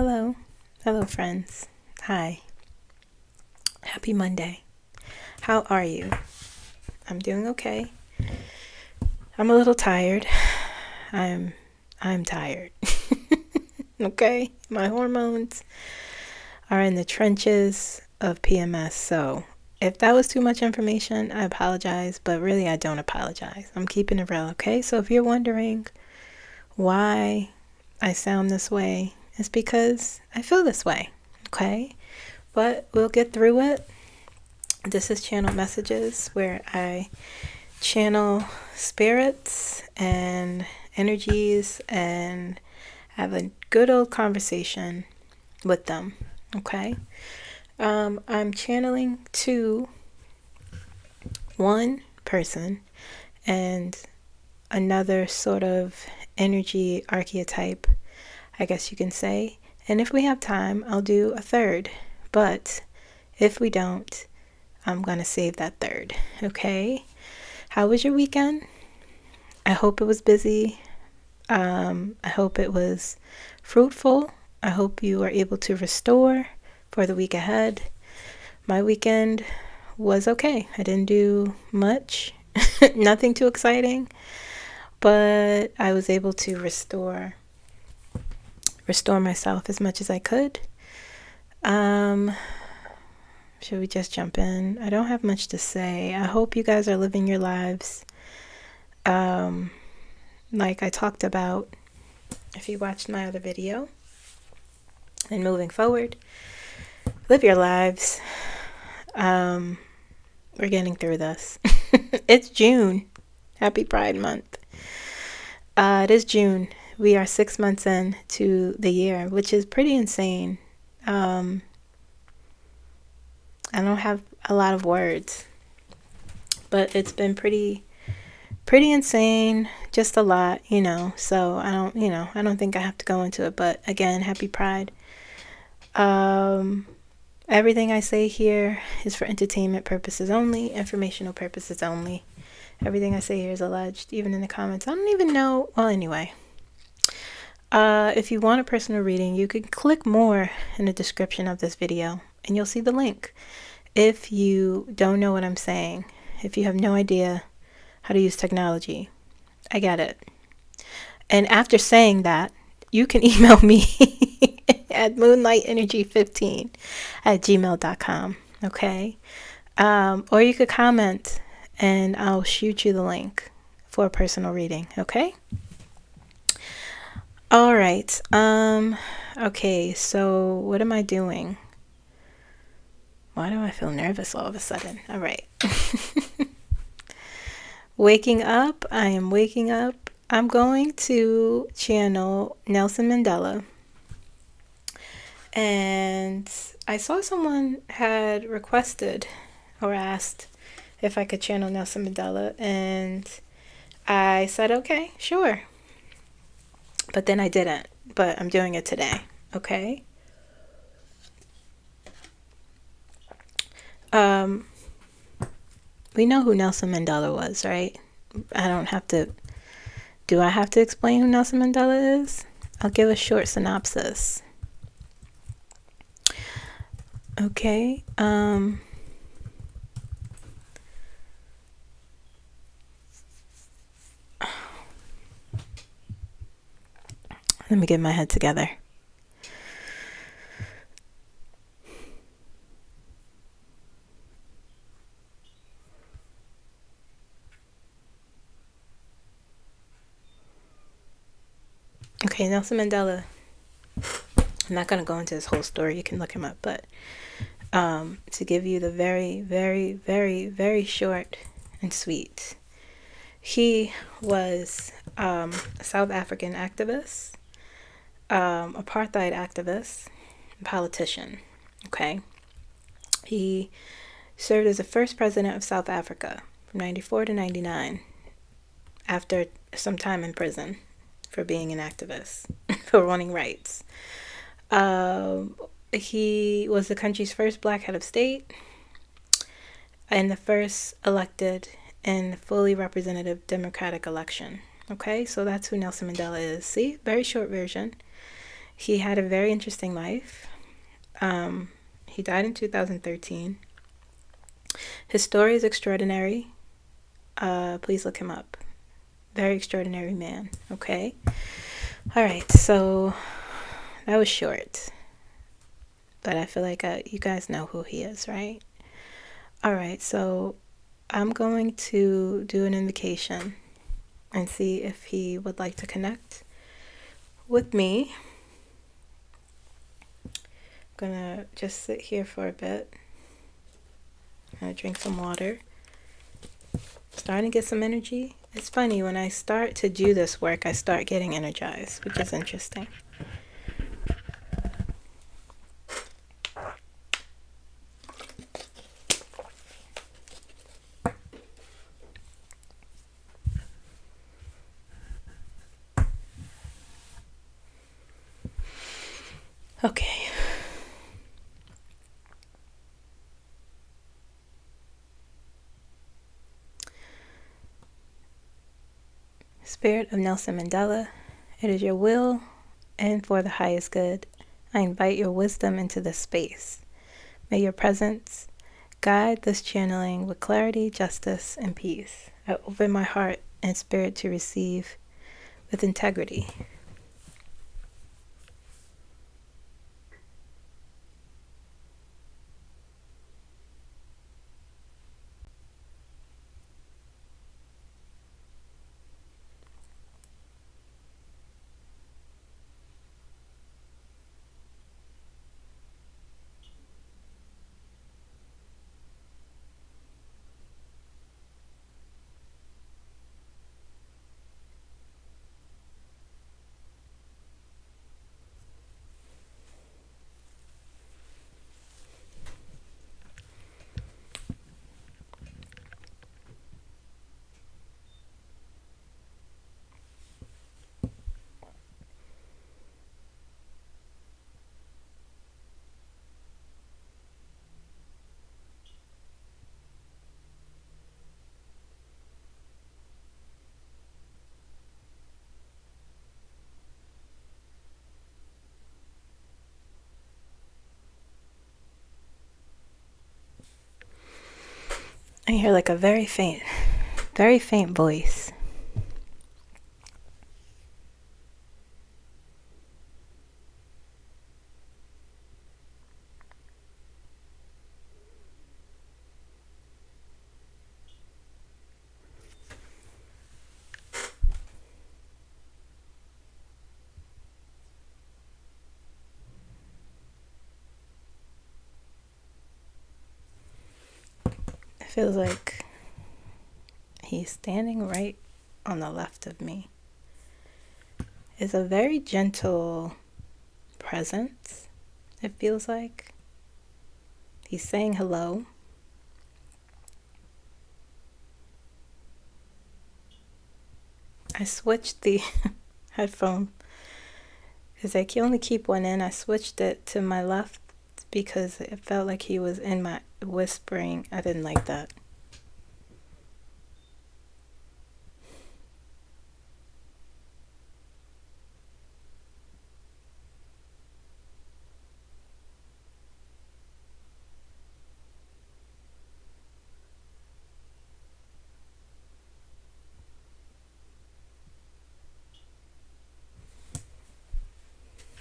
Hello. Hello, friends. Hi. Happy Monday. How are you? I'm doing okay. I'm a little tired. I'm tired. Okay? My hormones are in the trenches of PMS, so if that was too much information, I apologize, but really I don't apologize. I'm keeping it real, okay? So if you're wondering why I sound this way, it's because I feel this way, okay? But we'll get through it. This is Channel Messages, where I channel spirits and energies and have a good old conversation with them, okay? I'm channeling to one person and another sort of energy archetype, I guess you can say. And if we have time, I'll do a third. But if we don't, I'm going to save that third, okay? How was your weekend? I hope it was busy. I hope it was fruitful. I hope you are able to restore for the week ahead. My weekend was okay. I didn't do much, nothing too exciting, but I was able to restore myself as much as I could. Should we just jump in? I don't have much to say. I hope you guys are living your lives like I talked about if you watched my other video. And moving forward, live your lives. We're getting through this. It's June. Happy Pride Month. It is June. We are 6 months into the year, which is pretty insane. I don't have a lot of words, but it's been pretty insane, just a lot, so I don't think I have to go into it, but again, happy Pride. Everything I say here is for entertainment purposes only, informational purposes only. Everything I say here is alleged, even in the comments. I don't even know. Well, anyway, if you want a personal reading, you can click more in the description of this video and you'll see the link. If you don't know what I'm saying, if you have no idea how to use technology, I get it. And after saying that, you can email me at moonlightenерgy15@gmail.com, okay? Or you could comment and I'll shoot you the link for a personal reading, okay? All right. Okay, so what am I doing? Why do I feel nervous all of a sudden? All right. Waking up. I am waking up. I'm going to channel Nelson Mandela. And I saw someone had requested or asked if I could channel Nelson Mandela. And I said, okay, sure. But then I didn't. But I'm doing it today. Okay? We know who Nelson Mandela was, right? Do I have to explain who Nelson Mandela is? I'll give a short synopsis. Okay, let me get my head together. Okay, Nelson Mandela. I'm not going to go into his whole story. You can look him up. But to give you the very, very, very, very short and sweet, he was a South African activist, apartheid activist, politician. Okay. He served as the first president of South Africa from 94 to 99 after some time in prison for being an activist, for wanting rights. He was the country's first black head of state and the first elected and fully representative democratic election. Okay, so that's who Nelson Mandela is. See, very short version. He had a very interesting life. He died in 2013. His story is extraordinary. Please look him up. Very extraordinary man. Okay. All right. So that was short, but I feel like you guys know who he is, right? All right. So I'm going to do an invocation and see if he would like to connect with me. I'm gonna just sit here for a bit. I'm gonna drink some water. Starting to get some energy. It's funny, when I start to do this work, I start getting energized, which is interesting. Okay. Spirit of Nelson Mandela, it is your will and for the highest good. I invite your wisdom into this space. May your presence guide this channeling with clarity, justice, and peace. I open my heart and spirit to receive with integrity. I hear like a very faint voice. It feels like he's standing right on the left of me. It's a very gentle presence, it feels like. He's saying hello. I switched the headphone because I can only keep one in. I switched it to my left because it felt like he was in my whispering. I didn't like that.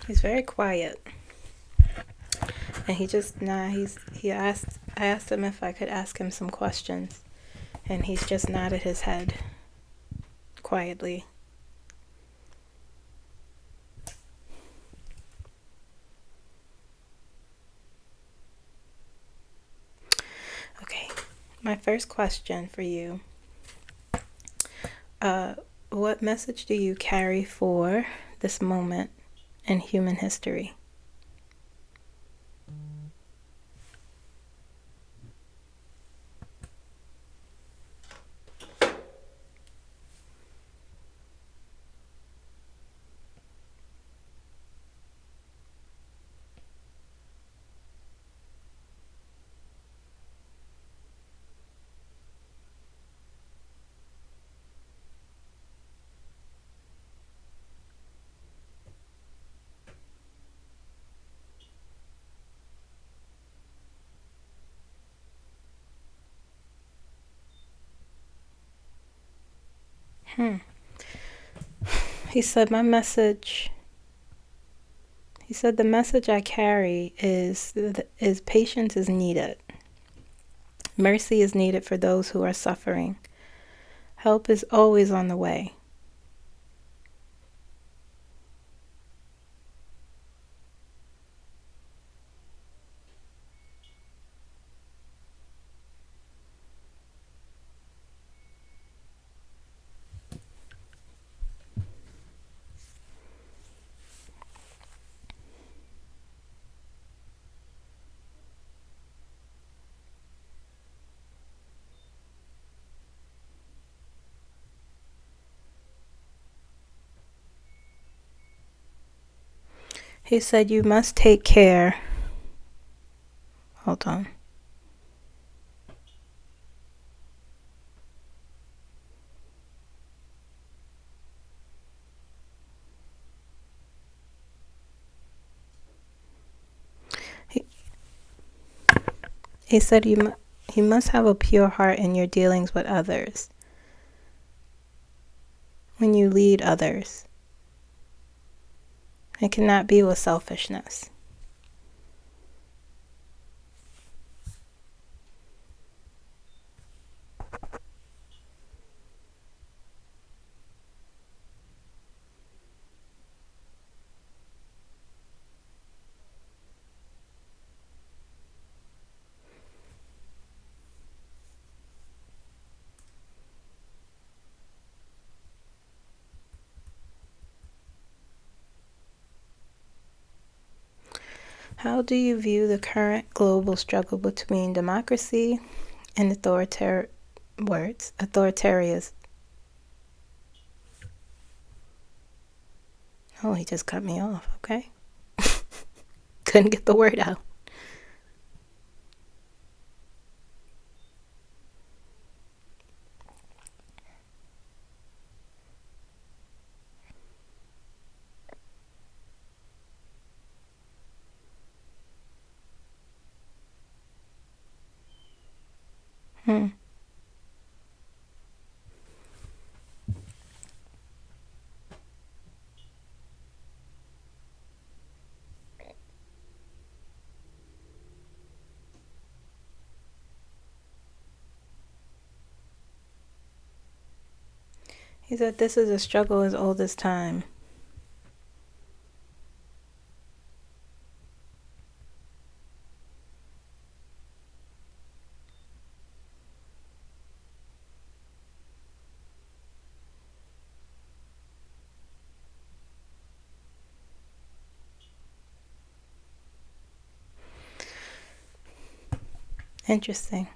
He's very quiet. And I asked him if I could ask him some questions. And he's just nodded his head quietly. Okay, my first question for you. What message do you carry for this moment in human history? He said, the message I carry is patience is needed. Mercy is needed for those who are suffering. Help is always on the way. He said, you must take care. Hold on. He said, you must have a pure heart in your dealings with others. When you lead others, it cannot be with selfishness. How do you view the current global struggle between democracy and authoritarianism? Oh, he just cut me off, okay? Couldn't get the word out. He said, this is a struggle as old as time. Interesting.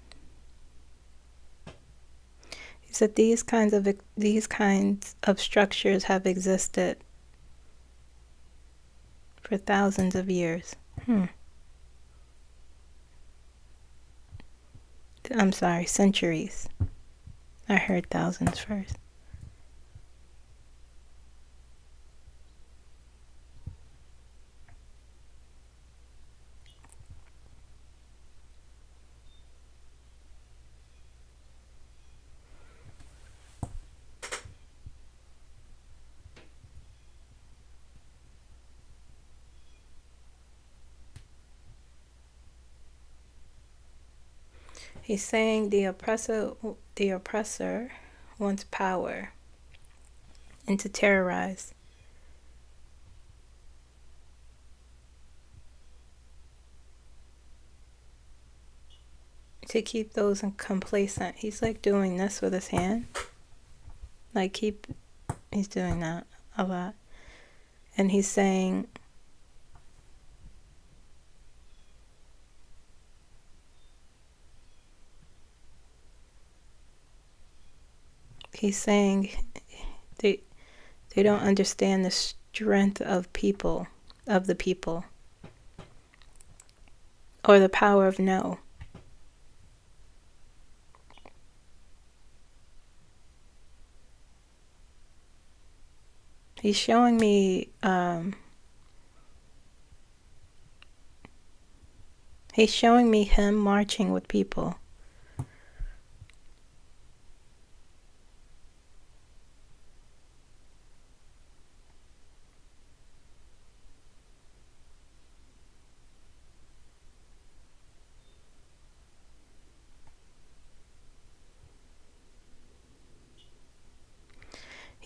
He said these kinds of structures have existed for thousands of years. I'm sorry, centuries. I heard thousands first. He's saying the oppressor wants power and to terrorize. To keep those complacent. He's like doing this with his hand. He's doing that a lot. And he's saying, they don't understand the strength of the people, or the power of no. He's showing me him marching with people.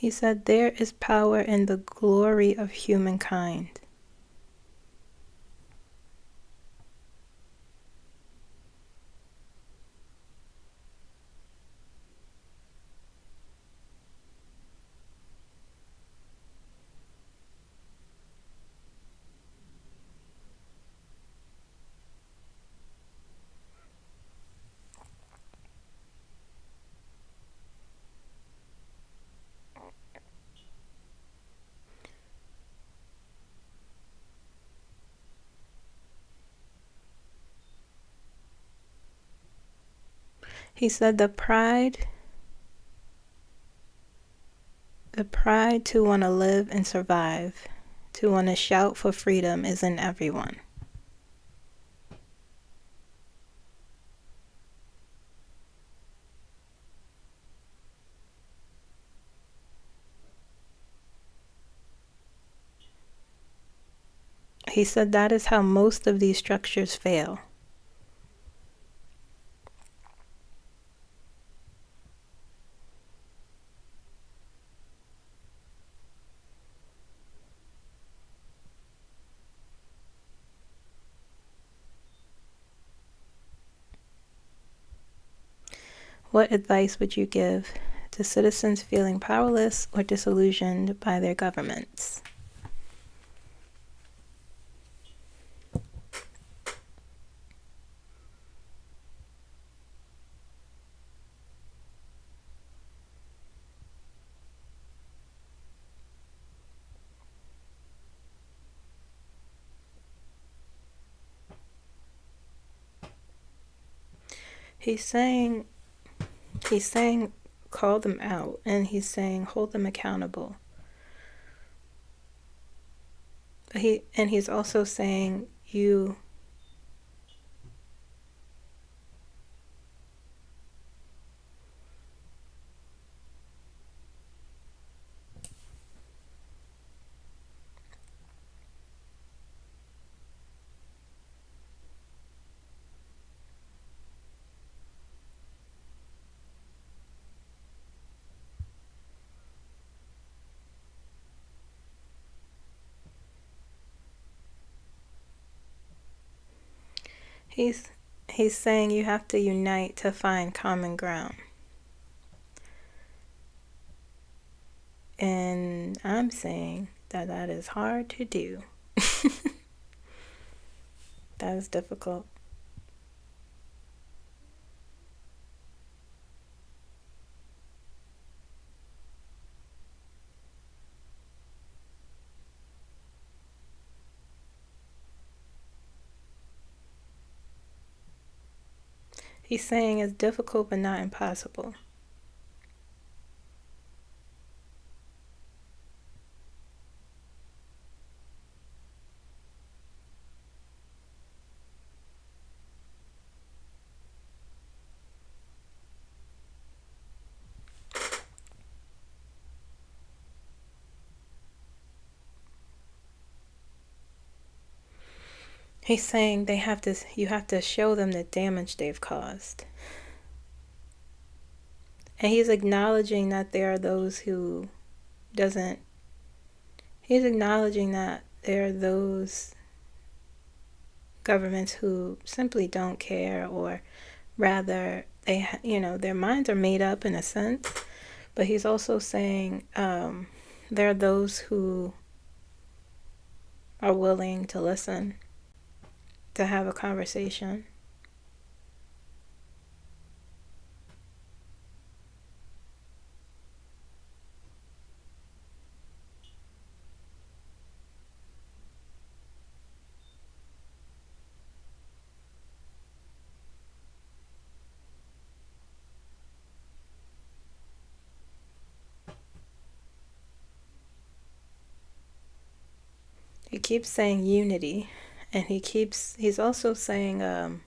He said, there is power in the glory of humankind. He said the pride to want to live and survive, to want to shout for freedom is in everyone. He said that is how most of these structures fail. What advice would you give to citizens feeling powerless or disillusioned by their governments? He's saying call them out, and he's saying hold them accountable. He's also saying you he's saying you have to unite to find common ground. And I'm saying that is hard to do. That is difficult. He's saying it's difficult but not impossible. He's saying you have to show them the damage they've caused. And he's acknowledging that there are those he's acknowledging that there are those governments who simply don't care, or rather their minds are made up in a sense. But he's also saying there are those who are willing to listen, to have a conversation. He keeps saying unity, and he's also saying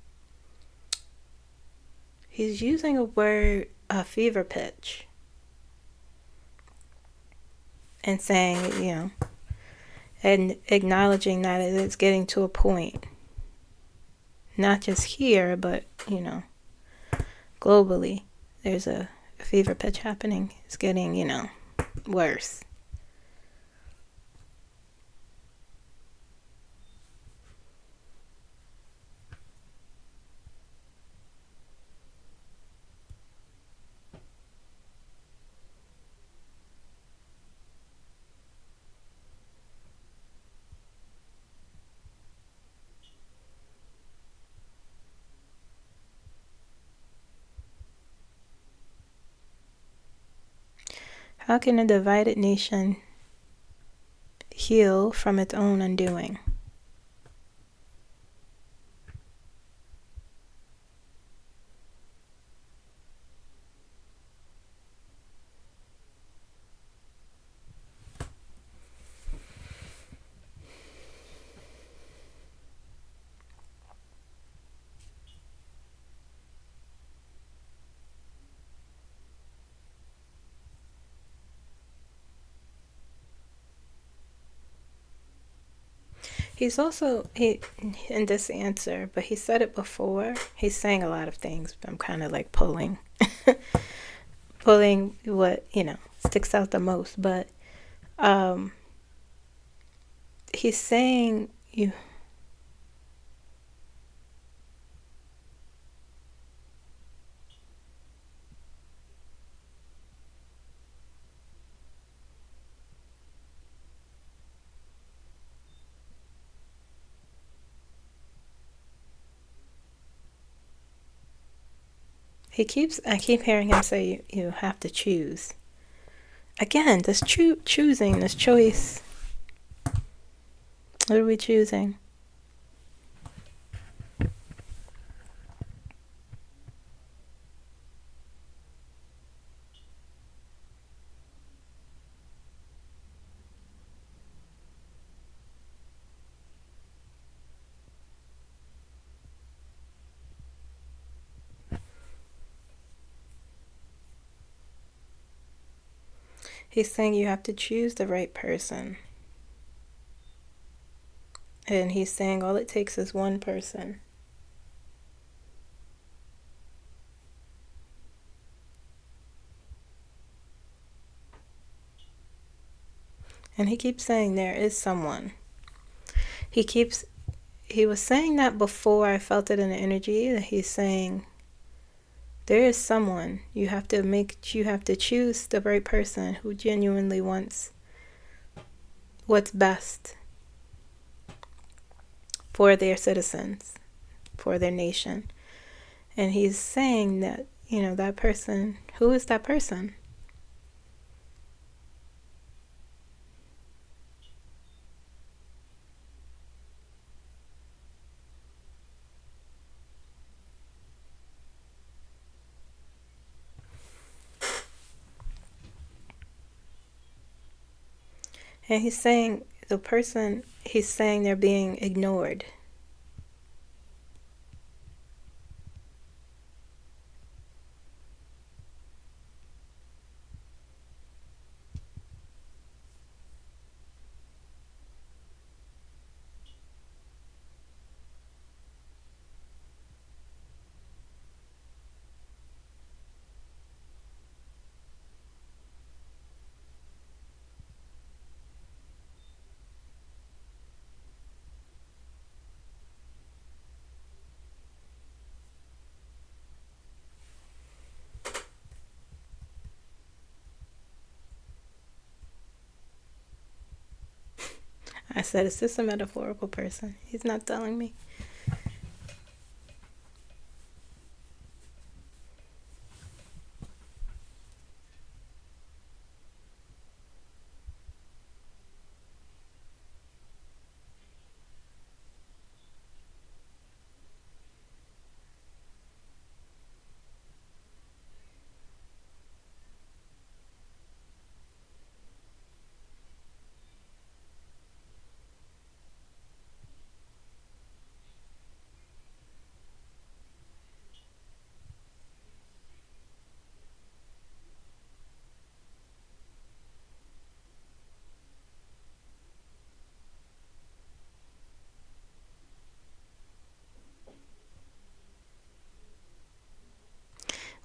he's using a word, fever pitch, and saying, and acknowledging that it's getting to a point, not just here, but, globally, there's a fever pitch happening. It's getting, worse. How can a divided nation heal from its own undoing? He's also in this answer, but he said it before. He's saying a lot of things, but I'm kind of like pulling what, sticks out the most. But he's saying you. I keep hearing him say you have to choose. Again, this choosing, this choice. What are we choosing? He's saying you have to choose the right person. And he's saying all it takes is one person. And he keeps saying there is someone. He was saying that before. I felt it in the energy that he's saying there is someone. You have to choose the right person who genuinely wants what's best for their citizens, for their nation. And he's saying that, that person, who is that person? And he's saying they're being ignored. I said, is this a metaphorical person? He's not telling me.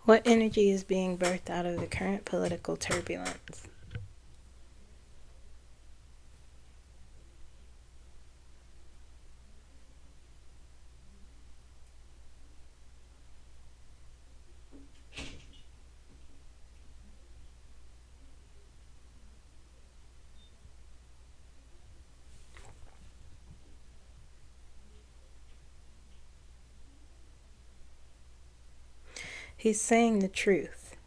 What energy is being birthed out of the current political turbulence? He's saying the truth.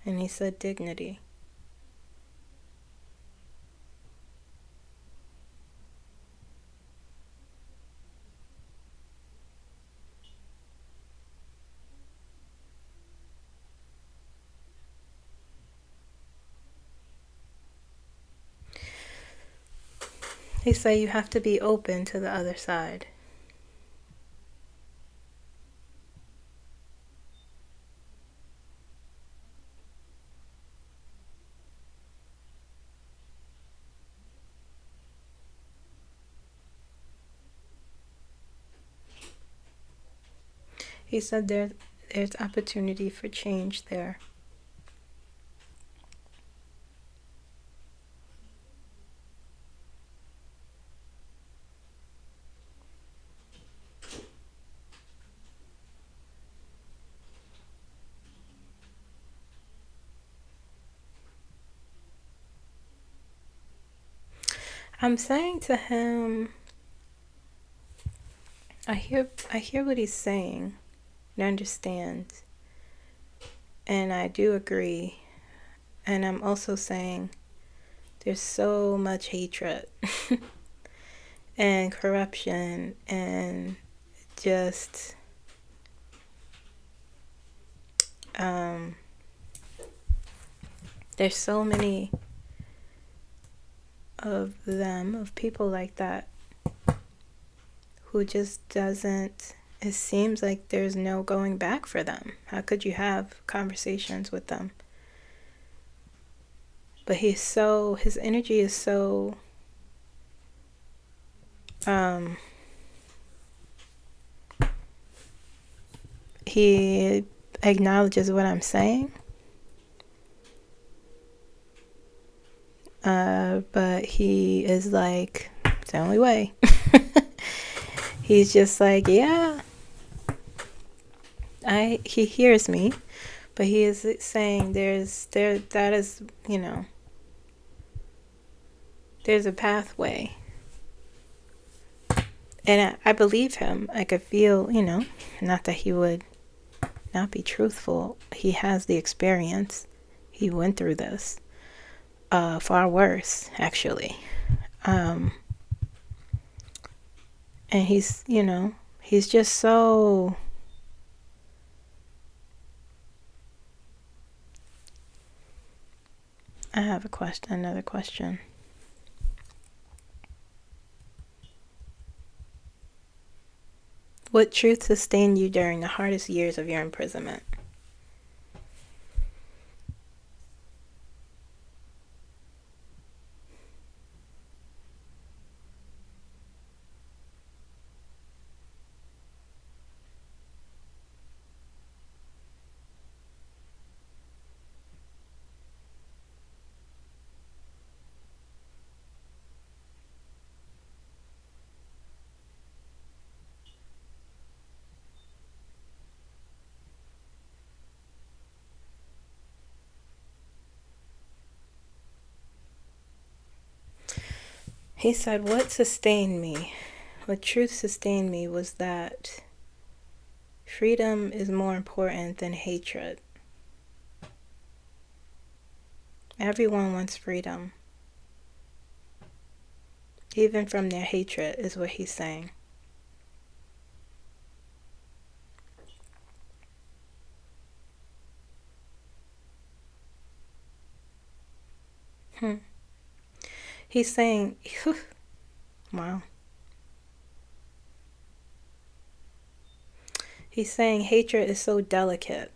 And he said dignity. He said you have to be open to the other side. He said there's opportunity for change there. I'm saying to him, I hear what he's saying and understand. And I do agree. And I'm also saying there's so much hatred and corruption and just there's so many of people like that who just doesn't, it seems like there's no going back for them. How could you have conversations with them? But his energy is so he acknowledges what I'm saying, but he is like, it's the only way. He's just like, yeah, he hears me, but he is saying that is, there's a pathway. And I believe him. I could feel, not that he would not be truthful. He has the experience. He went through this. Far worse, actually. And he's, he's just so... I have another question. What truth sustained you during the hardest years of your imprisonment? He said, what truth sustained me was that freedom is more important than hatred. Everyone wants freedom. Even from their hatred, is what he's saying. He's saying, wow. He's saying hatred is so delicate.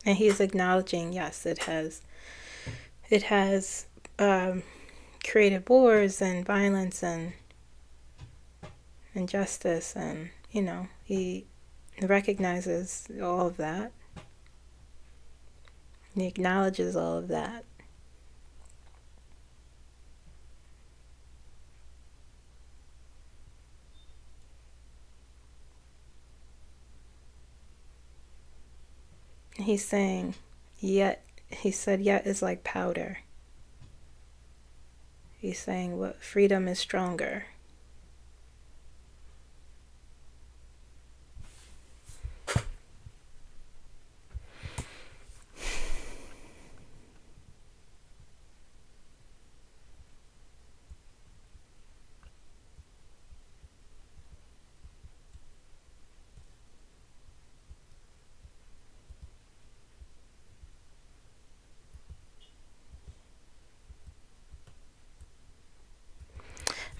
And he's acknowledging, yes, it has created wars and violence and injustice, and he recognizes all of that. He acknowledges all of that. he's saying, yet, he said, yet is like powder. He's saying what freedom is stronger.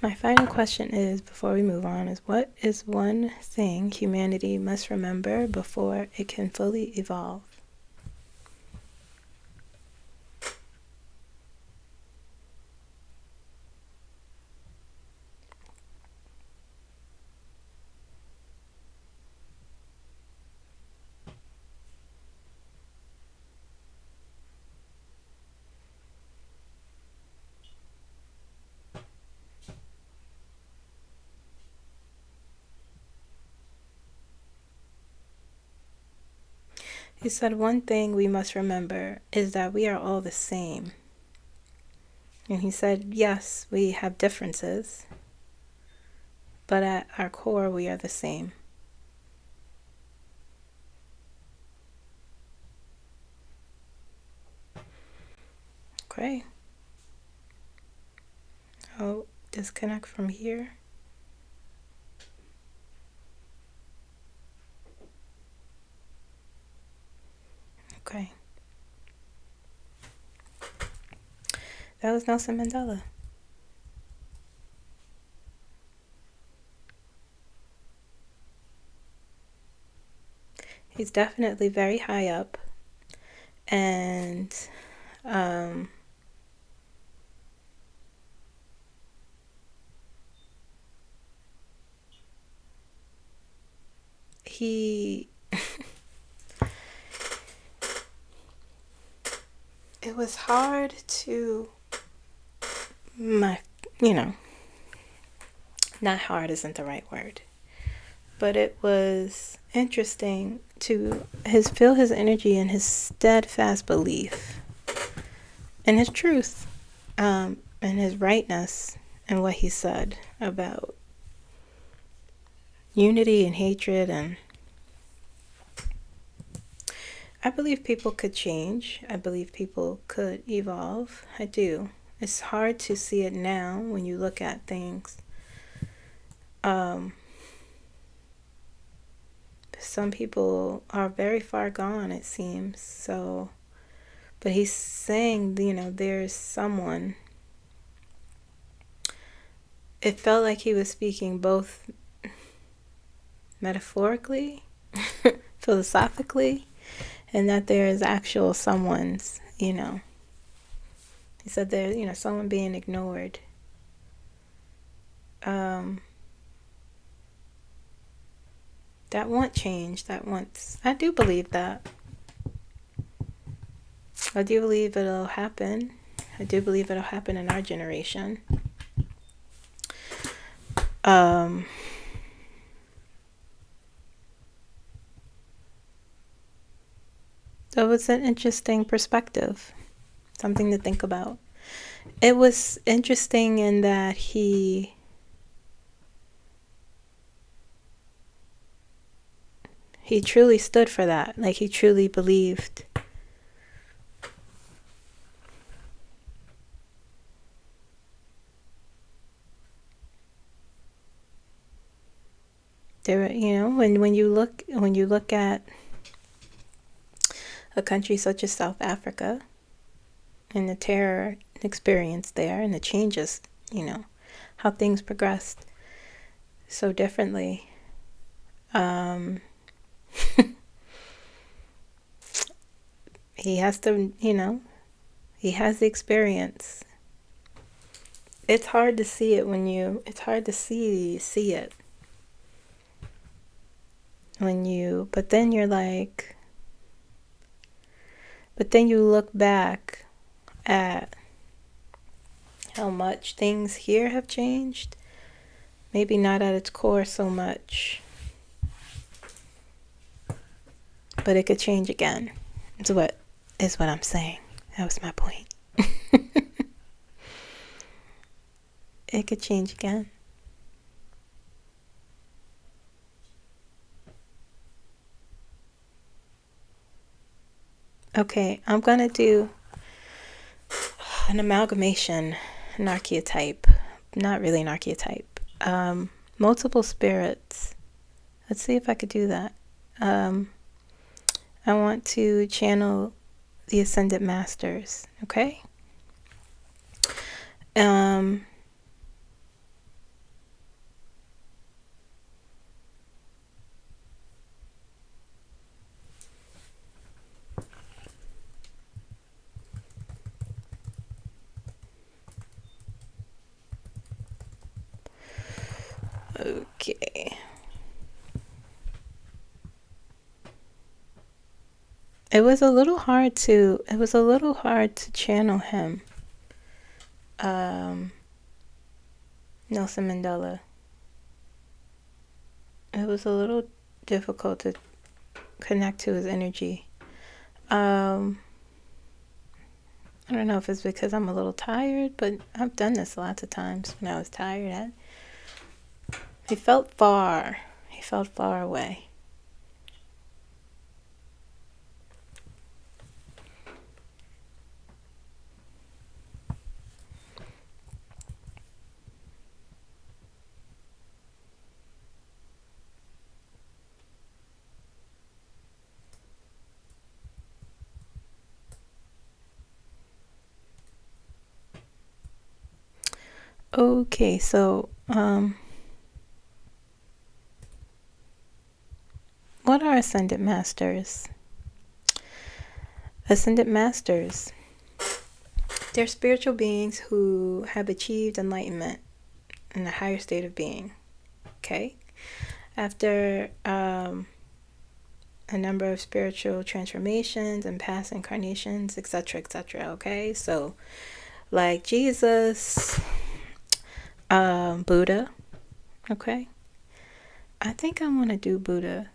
My final question is, before we move on, is what is one thing humanity must remember before it can fully evolve? He said one thing we must remember is that we are all the same. And he said, yes, we have differences, but at our core, we are the same. Okay. Oh, disconnect from here. Okay. That was Nelson Mandela. He's definitely very high up. And he it was hard to not hard isn't the right word, but it was interesting to feel his energy and his steadfast belief and his truth, and his rightness and what he said about unity and hatred. And I believe people could change. I believe people could evolve. I do. It's hard to see it now when you look at things. Some people are very far gone, it seems. So, but he's saying, there's someone. It felt like he was speaking both metaphorically, philosophically, and that there is actual someone's, he said there's, someone being ignored. That want change, I do believe that. I do believe it'll happen. I do believe it'll happen in our generation. So it's an interesting perspective, something to think about. It was interesting in that he truly stood for that. Like, he truly believed. There, when you look at a country such as South Africa and the terror experience there and the changes, how things progressed so differently. He has to, he has the experience. It's hard to see it it's hard to see it. But then you're like, but then you look back at how much things here have changed. Maybe not at its core so much, but it could change again. is what I'm saying. That was my point. It could change again. Okay, I'm gonna do an amalgamation, an archetype. Not really an archetype. Multiple spirits. Let's see if I could do that. I want to channel the Ascended Masters, okay? Okay. It was a little hard to channel him. Nelson Mandela. It was a little difficult to connect to his energy. I don't know if it's because I'm a little tired, but I've done this lots of times when I was tired. He felt far. He felt far away. Okay, so what are Ascended Masters? Ascended Masters, they're spiritual beings who have achieved enlightenment in a higher state of being. Okay? After a number of spiritual transformations and past incarnations, etc., etc. Okay? So, like Jesus, Buddha. Okay? I think I want to do Buddha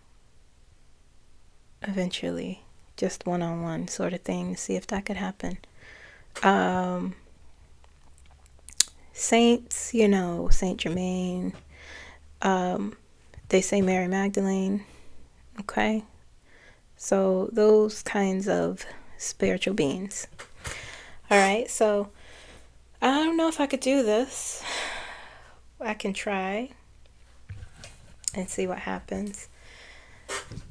eventually. Just one-on-one sort of thing. See if that could happen. Saints, Saint Germain. They say Mary Magdalene. Okay? So those kinds of spiritual beings. Alright, so I don't know if I could do this. I can try and see what happens.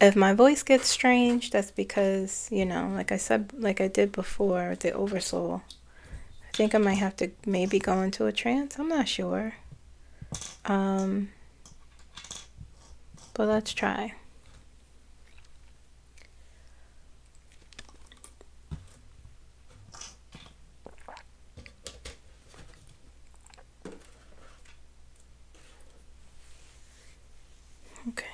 If my voice gets strange, that's because, like I said, like I did before with the Oversoul, I think I might have to maybe go into a trance. I'm not sure. But let's try. Okay.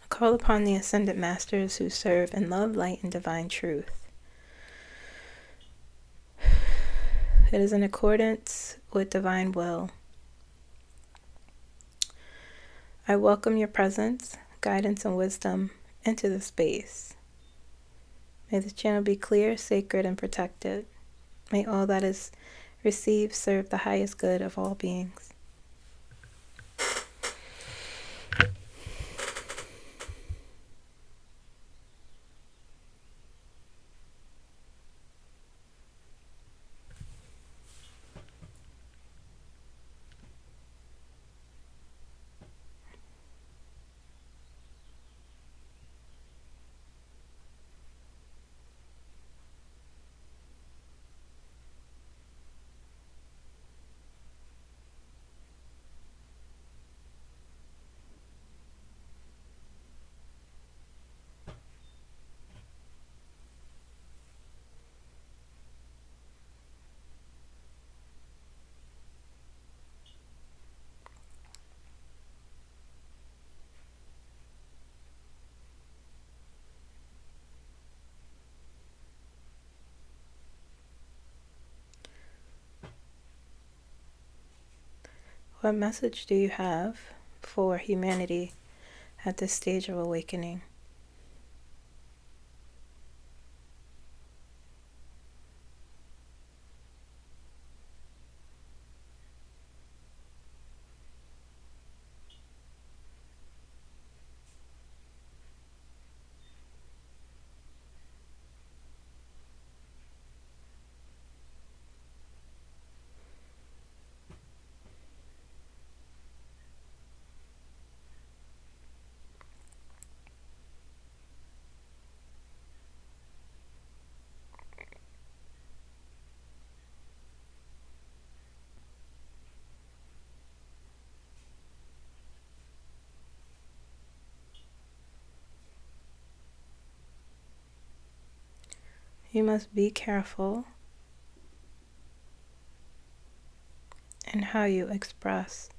Call upon the Ascended Masters who serve in love, light, and divine truth. It is in accordance with divine will. I welcome your presence, guidance, and wisdom into the space. May the channel be clear, sacred, and protected. May all that is received serve the highest good of all beings. What message do you have for humanity at this stage of awakening. You must be careful in how you express.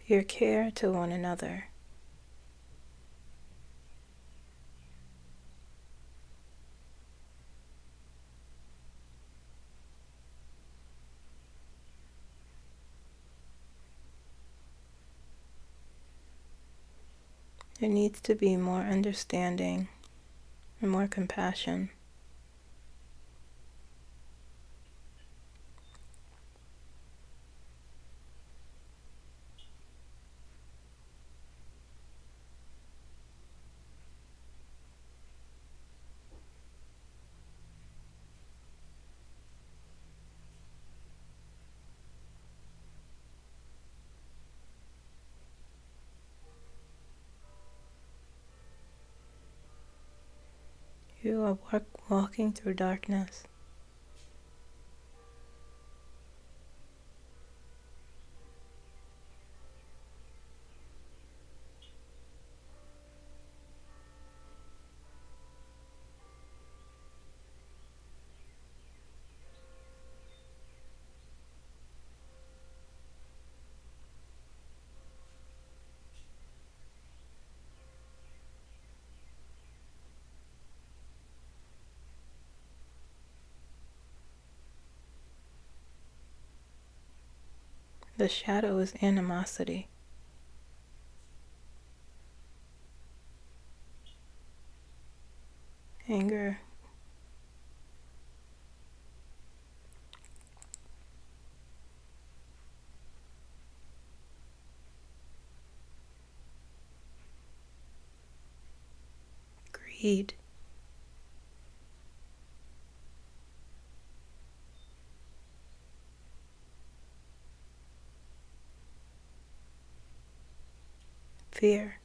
Your care to one another. There needs to be more understanding and more compassion. You are walking through darkness. The shadow is animosity. Anger. Greed. Fear.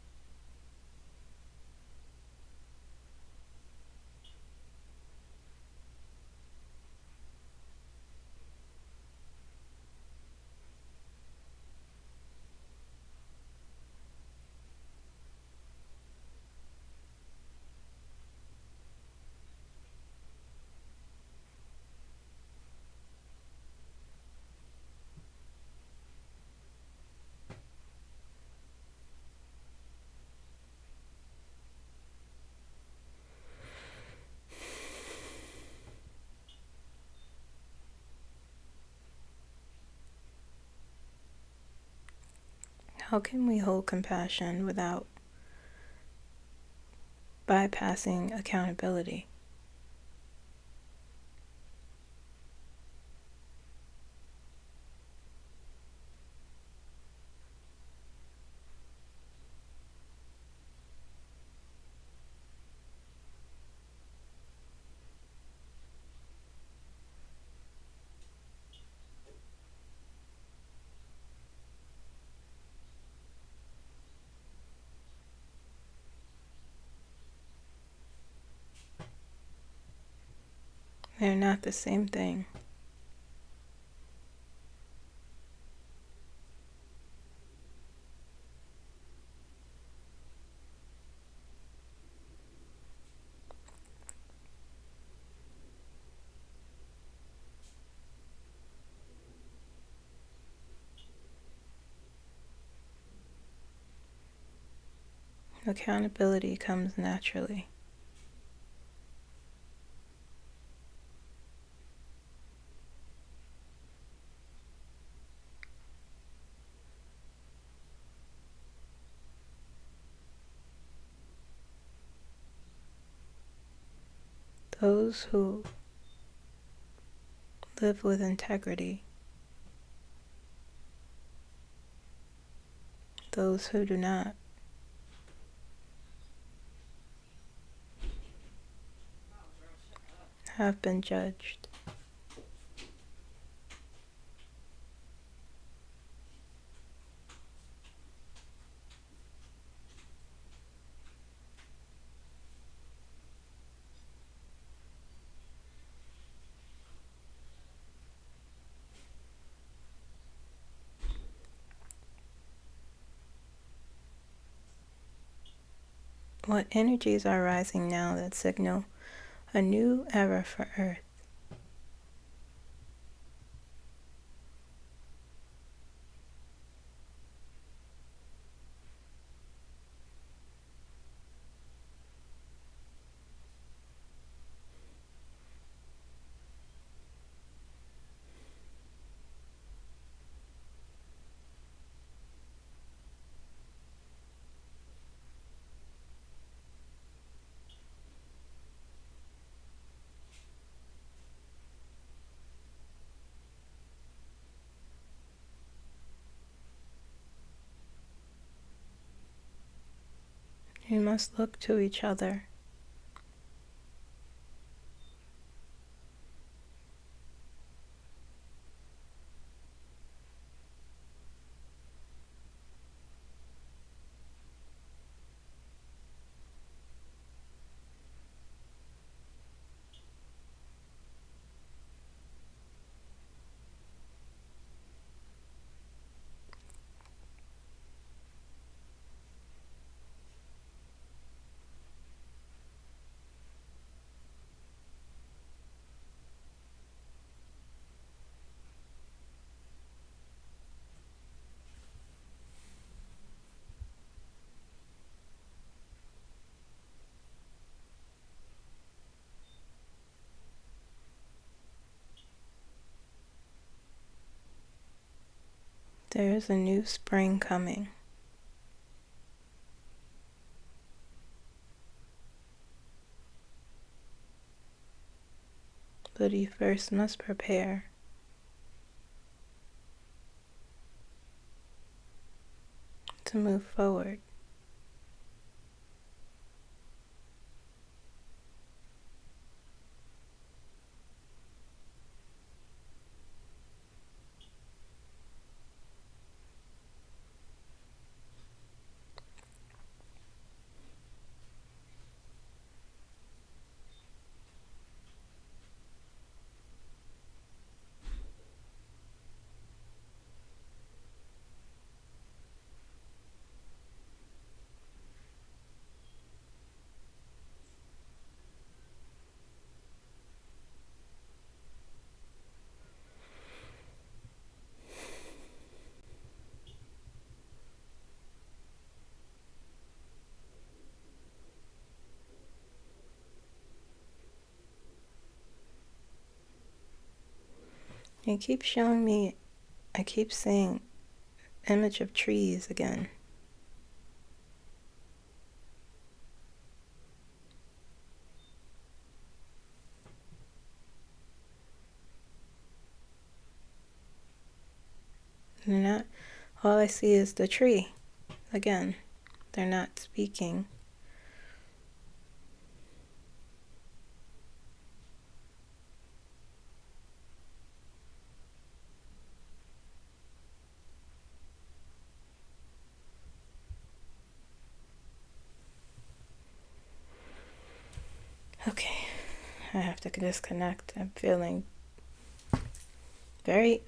How can we hold compassion without bypassing accountability? They're not the same thing. Accountability comes naturally. Those who live with integrity, those who do not, have been judged. What energies are rising now that signal a new era for Earth? You must look to each other. There is a new spring coming. But you first must prepare. To move forward. You keep showing me, I keep seeing image of trees again. They're not, all I see is the tree. Again, they're not speaking. Okay, I have to disconnect. I'm feeling very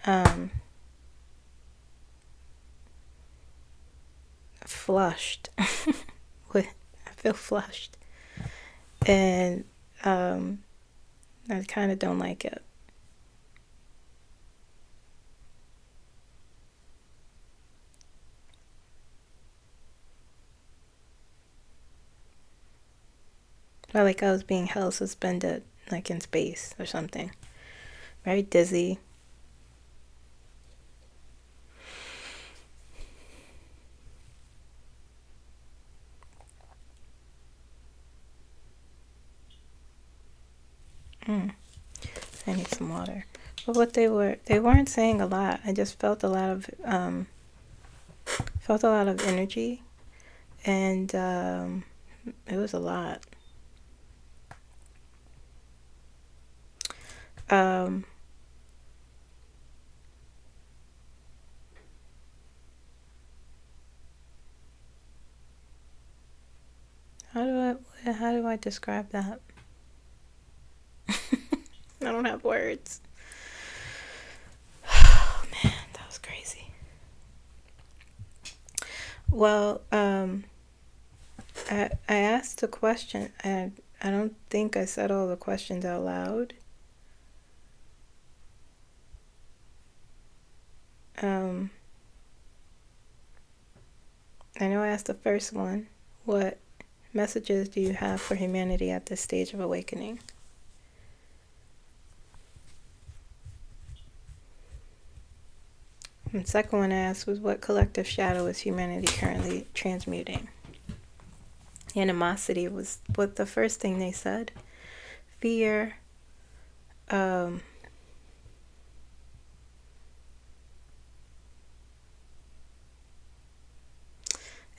flushed. I feel flushed. And I kind of don't like it. Felt like I was being held suspended, like in space or something. Very dizzy. I need some water. But what they weren't saying a lot. I just felt a lot of energy, and it was a lot. How do I describe that? I don't have words. Oh man, that was crazy. Well, I asked a question, and I don't think I said all the questions out loud. I know I asked the first one, what messages do you have for humanity at this stage of awakening? And the second one I asked was, what collective shadow is humanity currently transmuting? Animosity was what the first thing they said. Fear.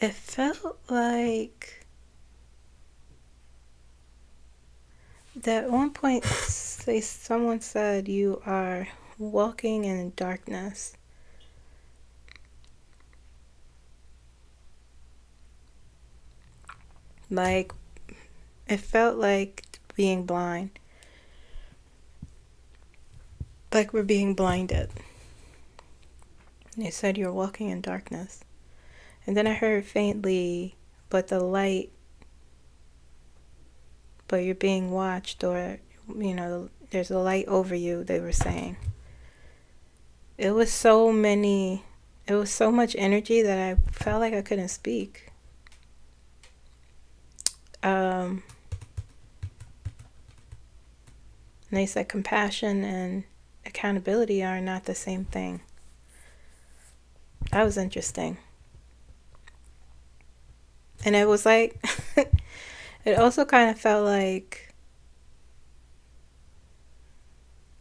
It felt like that at one point someone said you are walking in darkness. Like, it felt like being blind. Like we're being blinded. And they said you're walking in darkness. And then I heard faintly, but you're being watched, or, there's a light over you, they were saying. It was so much energy that I felt like I couldn't speak. And they said compassion and accountability are not the same thing. That was interesting. And it was like, it also kind of felt like,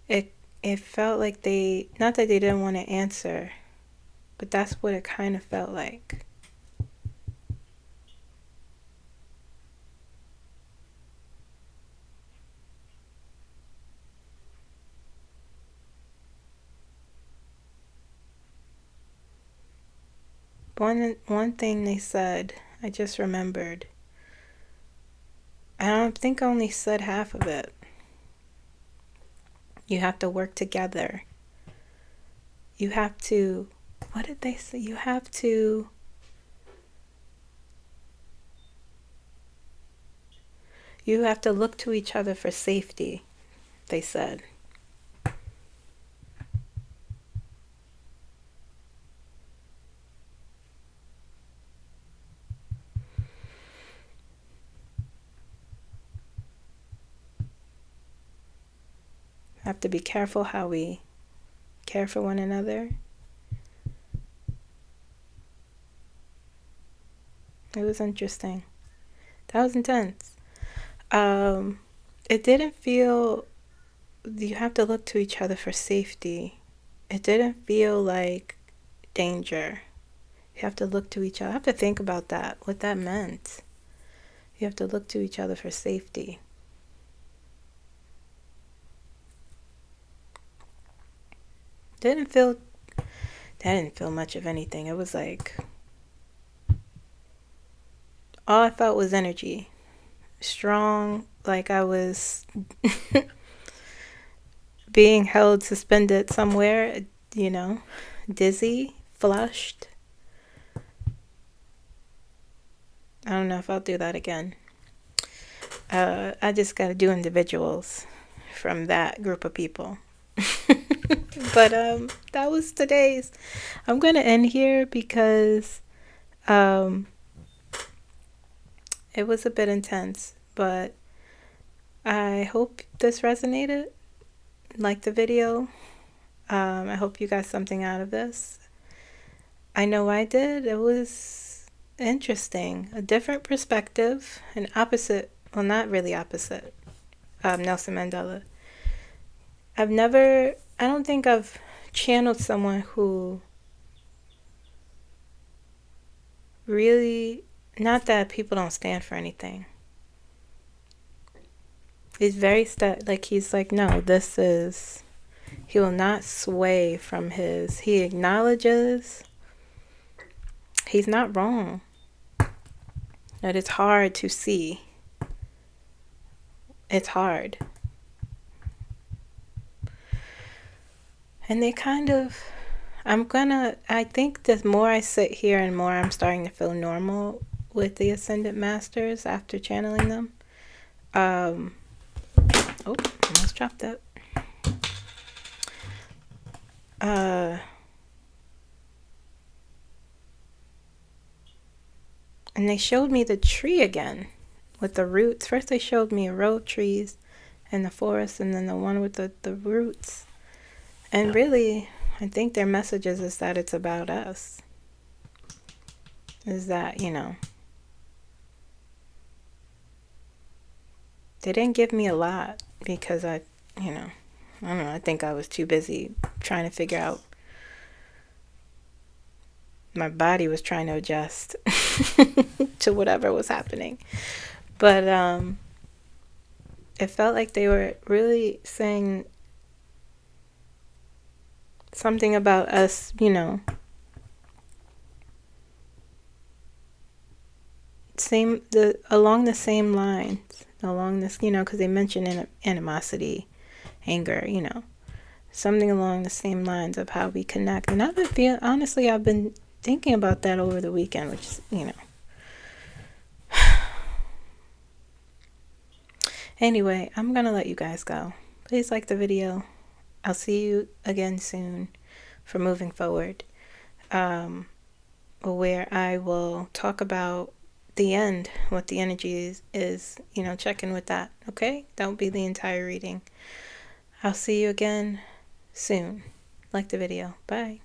it felt like not that they didn't want to answer, but that's what it kind of felt like. One thing they said, I just remembered. I don't think I only said half of it. You have to work together. You have to, what did they say? You have to look to each other for safety, they said. Have to be careful how we care for one another. It was interesting. That was intense. It didn't feel, you have to look to each other for safety. It didn't feel like danger. You have to look to each other. I have to think about that, what that meant. You have to look to each other for safety. That didn't feel much of anything. It was like, all I felt was energy. Strong, like I was being held suspended somewhere, dizzy, flushed. I don't know if I'll do that again. I just got to do individuals from that group of people. But that was today's. I'm going to end here because it was a bit intense, but I hope this resonated. Like the video. I hope you got something out of this. I know I did. It was interesting. A different perspective. An opposite, well, not really opposite, Nelson Mandela. I don't think I've channeled someone who really, not that people don't stand for anything. He's very he's like, no, this is, he will not sway from he acknowledges he's not wrong. That it's hard to see. It's hard. And they kind of, I think the more I sit here and more I'm starting to feel normal with the Ascended Masters after channeling them. Almost dropped that. And they showed me the tree again with the roots. First they showed me a row of trees and the forest, and then the one with the roots. And really, I think their message is that it's about us. Is that, they didn't give me a lot because I don't know, I think I was too busy trying to figure out, my body was trying to adjust to whatever was happening. But it felt like they were really saying something about us, along the same lines, along this, because they mentioned animosity, anger, something along the same lines of how we connect. And I've been thinking about that over the weekend, which is, Anyway, I'm gonna let you guys go. Please like the video. I'll see you again soon for moving forward, where I will talk about the end, what the energy is, check in with that. Okay, that will be the entire reading. I'll see you again soon. Like the video. Bye.